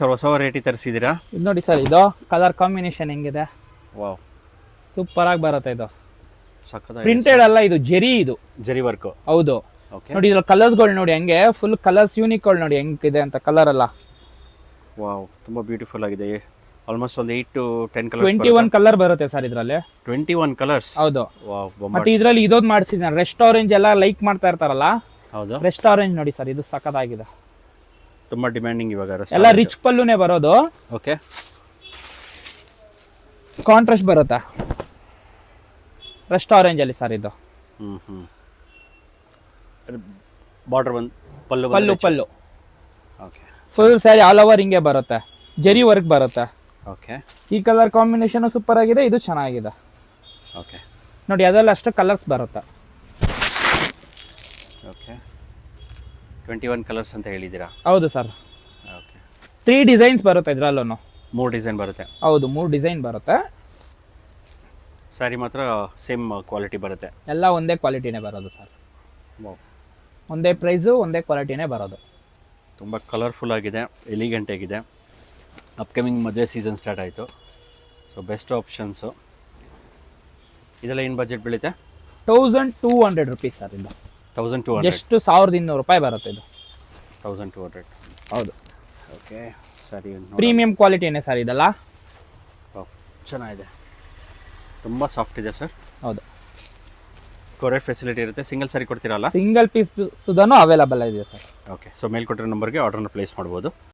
Sir ಹೊಸ variety ತರಿಸಿದ್ದೀರಾ? ಇದು ನೋಡಿ ಸರ್, ಇದು ಕಲರ್ ಕಾಂಬಿನೇಷನ್ ಹೆಂಗಿದೆ, ವಾವ್ ಸೂಪರ್ ಆಗಿ ಬರುತ್ತೆ. ಇದು ಸಕ್ಕತ್ತಾಗಿದೆ. ಪ್ರಿಂಟೆಡ್ ಅಲ್ಲ, ಇದು ಜೆರಿ, ಇದು ಜರಿ ವರ್ಕ್. ಹೌದು. ಓಕೆ ನೋಡಿ ಇದ್ರ ಕಲರ್ಸ್ಗಳು ನೋಡಿ ಹೆಂಗೆ, ಫುಲ್ ಕಲರ್ಸ್ ಯೂನಿಕ್ಗಳು ನೋಡಿ ಹೆಂಗಿದೆ ಅಂತ ಕಲರ್ ಎಲ್ಲ. ವಾವ್ ತುಂಬಾ ಬ್ಯೂಟಿಫುಲ್ ಆಗಿದೆ. ಆಲ್ಮೋಸ್ಟ್ ಒಂದು 8 to 10 ಕಲರ್ಸ್. 21 ಕಲರ್ ಬರುತ್ತೆ ಸರ್ ಇದ್ರಲ್ಲಿ. 21 ಕಲರ್ಸ್. ಹೌದು. ವಾವ್ ಬೊಂಬಾಟ್. ಮತ್ತೆ ಇದ್ರಲ್ಲಿ ಇದೊಂದು ಮಾಡಿಸಿದ್ದೀನಿ, ರೆಸ್ಟ್ ಆರೆಂಜ್ ಎಲ್ಲ ಲೈಕ್ ಮಾಡ್ತಾ ಇರ್ತಾರಲ್ಲ, ಹೌದು. ರೆಸ್ಟ್ ಆರೆಂಜ್ ನೋಡಿ ಸರ್, ಇದು ಸಖತ್ತಾಗಿದೆ. ತುಂಬಾ ಡಿಮ್ಯಾಂಡಿಂಗ್ ಇವಾಗ. ಎಲ್ಲ ರಿಚ್ ಪಲ್ಲುನೇ ಬರೋದು. ಓಕೆ ಕಾಂಟ್ರಾಸ್ಟ್ ಬರುತ್ತೆ ರೆಸ್ಟ್ ಆರೆಂಜ್ ಅಲ್ಲಿ ಸರ್. ಇದು ಬಾರ್ಡರ್ ಬಂದು pallu okay full saree all over ಹಿಂಗೆ ಬರುತ್ತೆ, ಜರಿ ವರ್ಕ್ ಬರುತ್ತೆ. ಓಕೆ ಈ ಕಲರ್ ಕಾಂಬಿನೇಷನ್ ಸೂಪರ್ ಆಗಿದೆ, ಇದು ಚೆನ್ನಾಗಿದೆ ಓಕೆ ನೋಡಿ. ಅದರಲ್ಲಿ ಅಷ್ಟು ಕಲರ್ಸ್ ಬರುತ್ತೆ. ಓಕೆ 21 ಕಲರ್ಸ್ ಅಂತ ಹೇಳಿದ್ದೀರಾ? ಹೌದು ಸರ್. ಓಕೆ 3 ಡಿಸೈನ್ಸ್ ಬರುತ್ತೆ ಇದ್ರಲ್ಲೂ. 3 ಡಿಸೈನ್ ಬರುತ್ತೆ. ಹೌದು, 3 ಡಿಸೈನ್ ಬರುತ್ತೆ. ಸ್ಯಾರಿ ಮಾತ್ರ ಸೇಮ್ ಕ್ವಾಲಿಟಿ ಬರುತ್ತೆ. ಎಲ್ಲ ಒಂದೇ ಕ್ವಾಲಿಟಿನೇ ಬರೋದು ಸರ್, ವಾವ್ ಒಂದೇ ಪ್ರೈಸು ಒಂದೇ ಕ್ವಾಲಿಟಿನೇ ಬರೋದು. ತುಂಬ ಕಲರ್ಫುಲ್ ಆಗಿದೆ, ಎಲಿಗೆಂಟ್ ಆಗಿದೆ. ಅಪ್ಕಮಿಂಗ್ ಮದುವೆ ಸೀಸನ್ ಸ್ಟಾರ್ಟ್ ಆಯಿತು, ಸೊ ಬೆಸ್ಟ್ ಆಪ್ಷನ್ಸು. ಇದೆಲ್ಲ ಏನು ಬಜೆಟ್ ಬೀಳುತ್ತೆ? 1200 ರುಪೀಸ್ ಸರ್. ಇದು 1200. ಎಷ್ಟು 1200 ರೂಪಾಯಿ ಬರುತ್ತೆ ಇದು. 1200. ಹೌದು, ಓಕೆ ಸರಿ. ಪ್ರೀಮಿಯಂ ಕ್ವಾಲಿಟಿನೇ ಸರ್ ಇದೆಲ್ಲ. ಚೆನ್ನಾಗಿದೆ, ತುಂಬ ಸಾಫ್ಟ್ ಇದೆ ಸರ್. ಹೌದು, ಕೊರಿಯರ್ ಫೆಸಿಲಿಟಿ ಇರುತ್ತೆ. ಸಿಂಗಲ್ ಸಾರಿ ಕೊಡ್ತೀರಲ್ಲ? ಸಿಂಗಲ್ ಪೀಸ್ ಸುಧಾನು ಅವೈಲಬಲ್ ಇದೆ ಸರ್. ಓಕೆ, ಸೊ ಮೇಲ್ ಕೊಟ್ಟಿರೋ ನಂಬರ್ಗೆ ಆರ್ಡರ್ನ ಪ್ಲೇಸ್ ಮಾಡ್ಬೋದು.